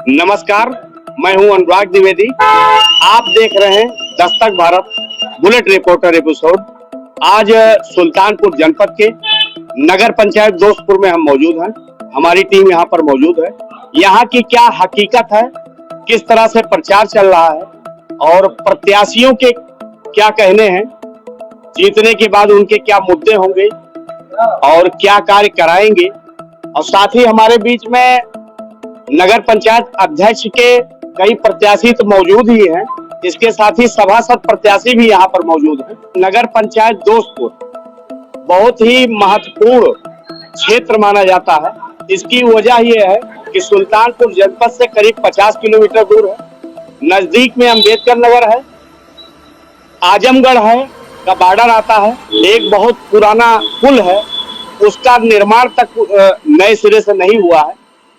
नमस्कार, मैं हूं अनुराग द्विवेदी। आप देख रहे हैं Dastak Bharat bullet reporter episode. आज सुल्तानपुर जनपद के नगर पंचायत दोस्तपुर में हम मौजूद हैं। हमारी टीम यहां पर मौजूद है। यहां की क्या हकीकत है, किस तरह से प्रचार चल रहा है और प्रत्याशियों के क्या कहने हैं, जीतने के बाद उनके क्या मुद्दे होंगे और क्या कार्य कराएंगे, और साथ ही हमारे बीच में नगर पंचायत अध्यक्ष के कई प्रत्याशी तो मौजूद ही हैं, इसके साथ ही सभासद प्रत्याशी भी यहाँ पर मौजूद हैं। नगर पंचायत दोस्तपुर बहुत ही महत्वपूर्ण क्षेत्र माना जाता है। इसकी वजह यह है कि सुल्तानपुर जनपद से करीब 50 किलोमीटर दूर है। नजदीक में अम्बेडकर नगर है, आजमगढ़ है का बॉर्डर आता है। एक बहुत पुराना पुल है, उसका निर्माण तक नए सिरे से नहीं हुआ है,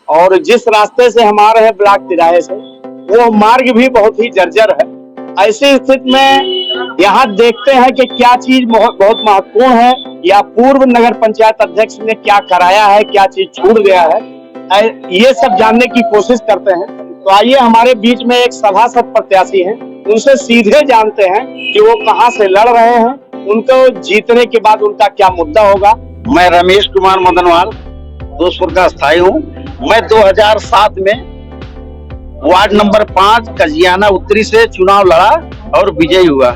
और जिस रास्ते से हम आ रहे हैं ब्लॉक तिराहे से, वो मार्ग भी बहुत ही जर्जर है। ऐसी स्थिति में यहाँ देखते हैं कि क्या चीज बहुत महत्वपूर्ण है, या पूर्व नगर पंचायत अध्यक्ष ने क्या कराया है, क्या चीज छूट गया है, ये सब जानने की कोशिश करते हैं। तो आइए, हमारे बीच में एक सभासद प्रत्याशी हैं, उनसे सीधे जानते हैं कि वो कहाँ से लड़ रहे हैं, उनको जीतने के बाद उनका क्या मुद्दा होगा। मैं रमेश कुमार मदनवाल दोस्तपुर का स्थायी हूँ। मैं 2007 में वार्ड नंबर 5 कजियाना उत्तरी से चुनाव लड़ा और विजयी हुआ।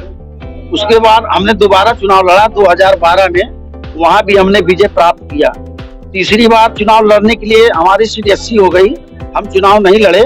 उसके बाद हमने दोबारा चुनाव लड़ा 2012 में, वहां भी हमने विजय प्राप्त किया। तीसरी बार चुनाव लड़ने के लिए हमारी सीट 80 हो गई, हम चुनाव नहीं लड़े।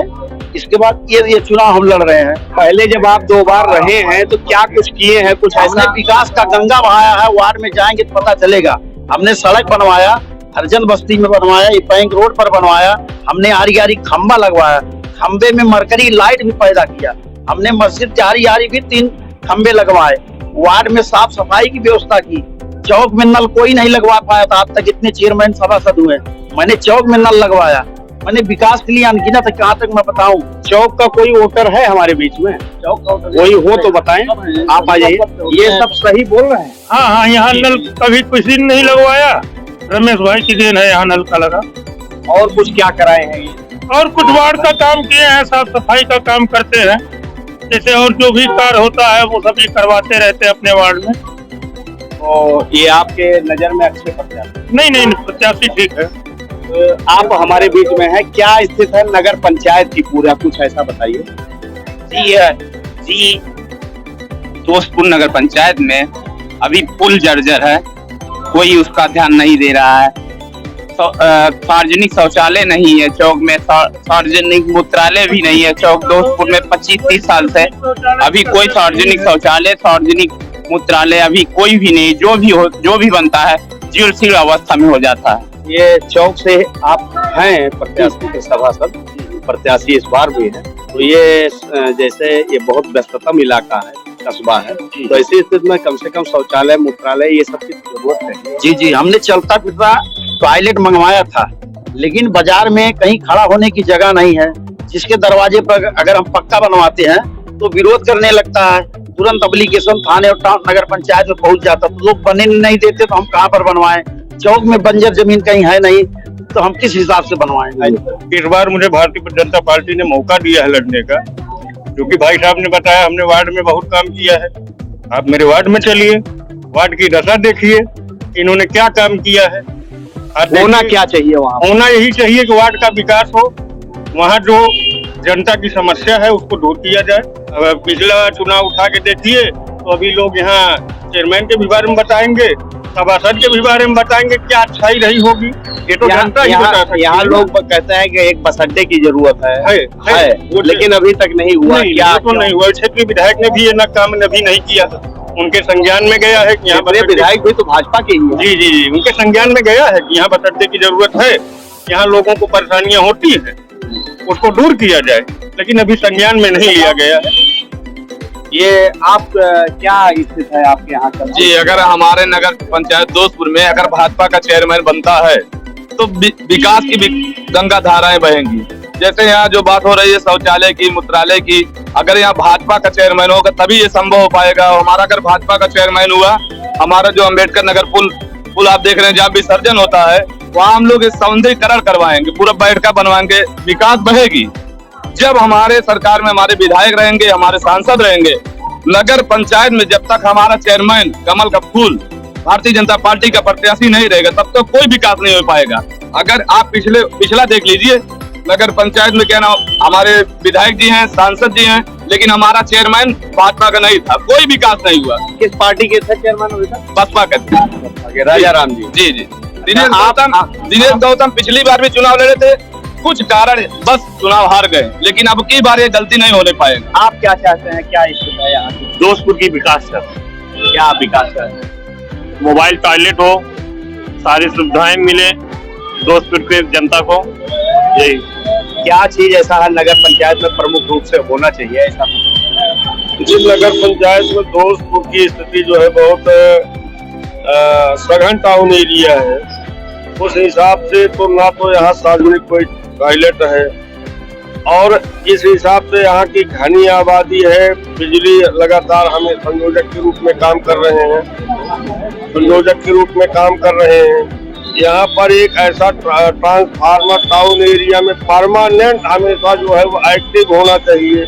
इसके बाद ये चुनाव हम लड़ रहे हैं। पहले जब आप 2 बार रहे हैं तो क्या कुछ किए हैं? कुछ हमने ऐसा विकास का गंगा बहाया है, वार्ड में जाएंगे तो पता चलेगा। हमने सड़क बनवाया, हरजन बस्ती में बनवाया, बैंक रोड पर बनवाया, हमने आरी आरी खंबा लगवाया, खंबे में मरकरी लाइट भी पैदा किया, हमने मस्जिद जारी आरी भी 3 खंबे लगवाए, वार्ड में साफ सफाई की व्यवस्था की। चौक में नल कोई नहीं लगवा पाया था, आज तक इतने चेयरमैन सभासद हुए, मैंने चौक में नल लगवाया। मैंने विकास के लिए अनगिनत, कहाँ तक मैं बताऊं। चौक का कोई वोटर है हमारे बीच में? चौक का कोई हो तो बताएं। आप आ जाइए। ये सब सही बोल रहे हैं? हाँ, यहाँ नल कभी किसी ने नहीं लगवाया, रमेश भाई की देन है, यहाँ नल का लगा। और कुछ क्या कराए हैं? और कुछ वार्ड का काम किए हैं, साफ सफाई का काम करते हैं, जैसे और जो भी कार्य होता है वो सभी करवाते रहते हैं अपने वार्ड में। तो ये आपके नजर में अच्छे प्रत्याशी? नहीं, प्रत्याशी ठीक है। आप हमारे बीच में हैं, क्या स्थिति है नगर पंचायत की पूरा, कुछ ऐसा बताइए। जी, दोस्तपुर नगर पंचायत में अभी पुल जर्जर है, कोई उसका ध्यान नहीं दे रहा है। सार्वजनिक शौचालय नहीं है चौक में, सार्वजनिक मूत्रालय भी नहीं है चौक दोस्तपुर में। 25-30 साल से अभी कोई सार्वजनिक शौचालय, सार्वजनिक मूत्रालय अभी कोई भी नहीं। जो भी बनता है जीर्ण शीर्ण अवस्था में हो जाता है। ये चौक से आप हैं प्रत्याशी के सभासद, प्रत्याशी इस बार भी है, तो ये जैसे ये बहुत व्यस्ततम इलाका है, कस्बा है, तो ऐसी स्थिति में कम से कम शौचालय, मूत्रालय, ये सब की जरूरत है। जी, हमने चलता फिरता टॉयलेट मंगवाया था, लेकिन बाजार में कहीं खड़ा होने की जगह नहीं है, जिसके दरवाजे पर अगर हम पक्का बनवाते हैं तो विरोध करने लगता है। तुरंत एप्लीकेशन थाने और नगर पंचायत में पहुंच जाता, तो लोग बनने नहीं देते, तो हम कहाँ पर बनवाएं। चौक में बंजर जमीन कहीं है नहीं, तो हम किस हिसाब से बनवाएंगे। इस बार मुझे भारतीय जनता पार्टी ने मौका दिया है लड़ने का, क्योंकि भाई साहब ने बताया हमने वार्ड में बहुत काम किया है। आप मेरे वार्ड में चलिए, वार्ड की दशा देखिए, इन्होंने क्या काम किया है। होना क्या चाहिए वहाँ? होना यही चाहिए कि वार्ड का विकास हो, वहाँ जो जनता की समस्या है उसको दूर किया जाए। अब पिछला चुनाव उठा के देखिए तो अभी लोग यहाँ चेयरमैन के भी बारे में बताएंगे, सभासद के भी बारे में बताएंगे, क्या अच्छाई रही होगी, ये तो जनता ही बता सकती है। यहाँ लोग कहते हैं कि एक बस अड्डे की जरूरत है, लेकिन अभी तक नहीं हुआ। क्या तो नहीं हुआ। क्षेत्रीय विधायक ने भी ये काम अभी नहीं किया, उनके संज्ञान में गया है कि यहाँ विधायक भी तो भाजपा के ही है। जी, उनके संज्ञान में गया है कि यहाँ बस अड्डे की जरूरत है, यहाँ लोगों को परेशानियां होती है, उसको दूर किया जाए, लेकिन अभी संज्ञान में नहीं लिया गया है। ये आप क्या स्थिति है आपके यहाँ का? जी, अगर हमारे नगर पंचायत दोस्तपुर में अगर भाजपा का चेयरमैन बनता है तो विकास की भी गंगा धाराएं बहेंगी। जैसे यहाँ जो बात हो रही है शौचालय की, मूत्रालय की, अगर यहाँ भाजपा का चेयरमैन होगा तभी ये संभव हो पाएगा। हमारा अगर भाजपा का चेयरमैन हुआ, हमारा जो अम्बेडकर नगर पुल आप देख रहे हैं, जहाँ विसर्जन होता है, वहाँ हम लोग सौंदर्यीकरण करवाएंगे, पूरा बैठका बनवाएंगे, विकास बढ़ेगी। जब हमारे सरकार में हमारे विधायक रहेंगे, हमारे सांसद रहेंगे, नगर पंचायत में जब तक हमारा चेयरमैन कमल का फूल भारतीय जनता पार्टी का प्रत्याशी नहीं रहेगा तब तक कोई विकास नहीं हो पाएगा। अगर आप पिछला देख लीजिए, नगर पंचायत में क्या नाम, हमारे विधायक जी हैं, सांसद जी हैं, लेकिन हमारा चेयरमैन भाजपा का नहीं था, कोई विकास नहीं हुआ। किस पार्टी के थे चेयरमैन? बसपा का थे, राजा राम जी। जी जी। दिनेश गौतम पिछली बार भी चुनाव लड़े थे, कुछ कारण बस चुनाव हार गए, लेकिन अब की बार ये गलती नहीं होने पाएगा। आप क्या चाहते हैं, क्या इश्यू है यहाँ? दोस्तपुर की विकास सर, क्या विकास है? मोबाइल टॉयलेट हो, सारी सुविधाएं मिले दोस्तपुर के जनता को, यही। क्या चीज ऐसा है नगर पंचायत में प्रमुख रूप से होना चाहिए ऐसा? जी, नगर पंचायत में दोस्तपुर की स्थिति जो है बहुत सघन टाउन एरिया है, उस हिसाब से तो ना तो यहाँ सार्वजनिक कोई टॉयलेट है, और इस हिसाब से यहाँ की घनी आबादी है। बिजली लगातार हमें संयोजक के रूप में काम कर रहे हैं, यहाँ पर एक ऐसा ट्रांसफार्मर टाउन एरिया में परमानेंट हमेशा जो है वो एक्टिव होना चाहिए।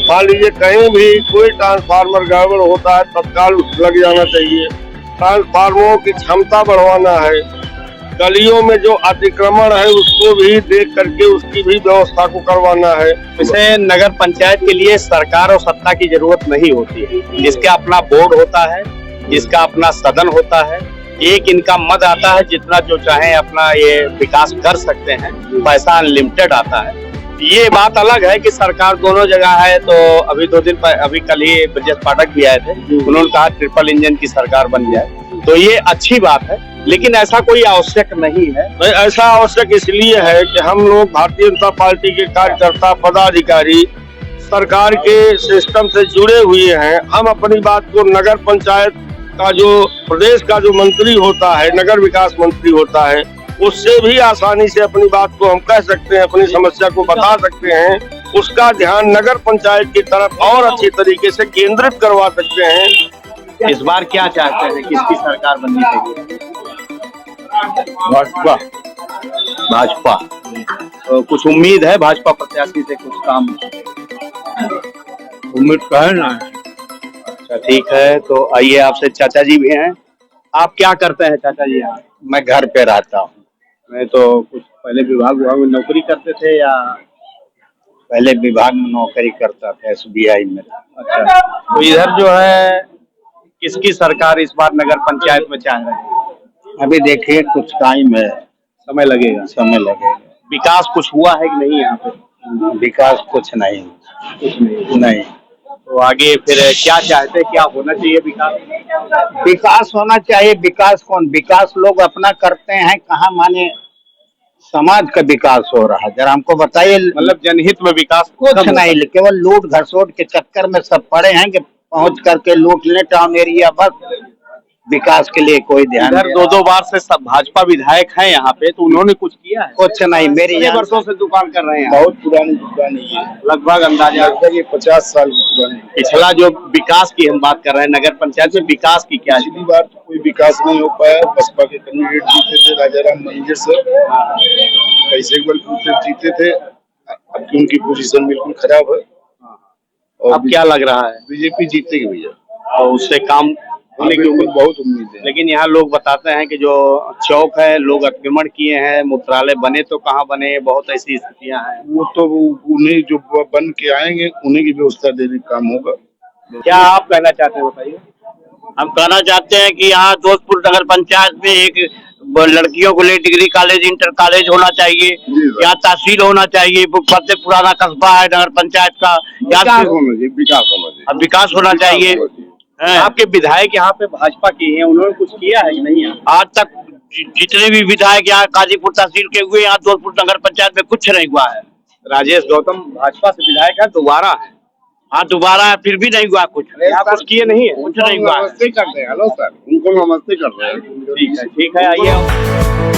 मान लीजिए कहीं भी कोई ट्रांसफार्मर गड़बड़ होता है तत्काल लग जाना चाहिए। ट्रांसफार्मरों की क्षमता बढ़वाना है। गलियों में जो अतिक्रमण है उसको भी देख करके उसकी भी व्यवस्था को करवाना है। इसे नगर पंचायत के लिए सरकार और सत्ता की जरूरत नहीं होती है, जिसका अपना बोर्ड होता है, जिसका अपना सदन होता है, एक इनका मद आता है, जितना जो चाहे अपना ये विकास कर सकते हैं, पैसा अनलिमिटेड आता है। ये बात अलग है कि सरकार दोनों जगह है। तो अभी अभी कल ही ब्रजेश पाठक भी आए थे, उन्होंने कहा ट्रिपल इंजन की सरकार बन जाए, तो ये अच्छी बात है, लेकिन ऐसा कोई आवश्यक नहीं है। ऐसा आवश्यक इसलिए है कि हम लोग भारतीय जनता पार्टी के कार्यकर्ता पदाधिकारी सरकार के सिस्टम से जुड़े हुए हैं। हम अपनी बात को नगर पंचायत का जो प्रदेश का जो मंत्री होता है, नगर विकास मंत्री होता है, उससे भी आसानी से अपनी बात को हम कह सकते हैं, अपनी समस्या को बता सकते हैं। उसका ध्यान नगर पंचायत की तरफ और अच्छी तरीके से केंद्रित करवा सकते हैं। इस बार क्या चाहते हैं, किसकी सरकार बननी चाहिए? भाजपा। तो कुछ उम्मीद है भाजपा प्रत्याशी से कुछ काम? उम्मीद का है ना। अच्छा, ठीक है। तो आइए, आपसे चाचा जी भी हैं। आप क्या करते हैं चाचा जी? मैं घर पे रहता हूँ। मैं तो कुछ पहले विभाग में नौकरी करते थे या? पहले विभाग में नौकरी करता था, SBI में। अच्छा, तो इधर जो है किसकी सरकार इस बार नगर पंचायत में चाह रहे हैं? अभी देखिए कुछ टाइम है, समय लगेगा। विकास कुछ हुआ है कि नहीं यहाँ पे? विकास कुछ नहीं। तो आगे फिर क्या चाहते हैं, क्या होना चाहिए विकास? विकास होना चाहिए। विकास कौन? विकास लोग अपना करते हैं, कहाँ माने समाज का विकास हो रहा है? जरा हमको बताइए। मतलब जनहित में विकास कुछ नहीं, केवल लूट घसोट के चक्कर में सब पड़े हैं कि पहुंच करके लूट ले टाउन एरिया, बस विकास के लिए कोई ध्यान नहीं। 2 बार से सब भाजपा विधायक हैं यहाँ पे, तो उन्होंने कुछ किया है? कुछ नहीं। मेरी वर्षों से दुकान कर रहे हैं। बहुत पुरानी दुकान है, लगभग अंदाजा ये 50 साल पुरानी। पिछला जो विकास की हम बात कर रहे हैं, नगर पंचायत में विकास की क्या? पिछली बार तो कोई विकास नहीं हो पाया। बसपा के कैंडिडेट जीते थे, राजा राम मंदिर से पैसे बल जीते थे। अब उनकी पोजीशन बिल्कुल खराब है। और अब क्या लग रहा है? बीजेपी जीतेगी भैया, और उससे काम होने की बहुत उम्मीद है। लेकिन यहाँ लोग बताते हैं कि जो चौक है, लोग अतिक्रमण किए हैं, मूत्रालय बने तो कहाँ बने, बहुत ऐसी स्थितियाँ हैं। वो तो उन्हें जो बन के आएंगे उन्हीं की व्यवस्था देने का काम होगा। क्या आप कहना चाहते हैं, बताइए? हम कहना चाहते हैं कि यहाँ दोस्तपुर नगर पंचायत में एक लड़कियों को लिए डिग्री कॉलेज, इंटर कॉलेज होना चाहिए। यहाँ तहसील होना चाहिए। सबसे पुराना कस्बा है नगर पंचायत का। विकास होना चाहिए। आपके विधायक यहाँ पे भाजपा के हैं, उन्होंने कुछ किया है कि नहीं? आज तक जितने भी विधायक यहाँ काजीपुर तहसील के हुए, यहाँ दोस्तपुर नगर पंचायत में कुछ नहीं हुआ है। राजेश गौतम भाजपा से विधायक है, दोबारा है। हाँ, दोबारा है, फिर भी नहीं हुआ कुछ। यहाँ कुछ किए नहीं है? कुछ नहीं हुआ। नमस्ते करते हैं। हेलो सर, उनको नमस्ते कर रहे हैं। ठीक है, आइए।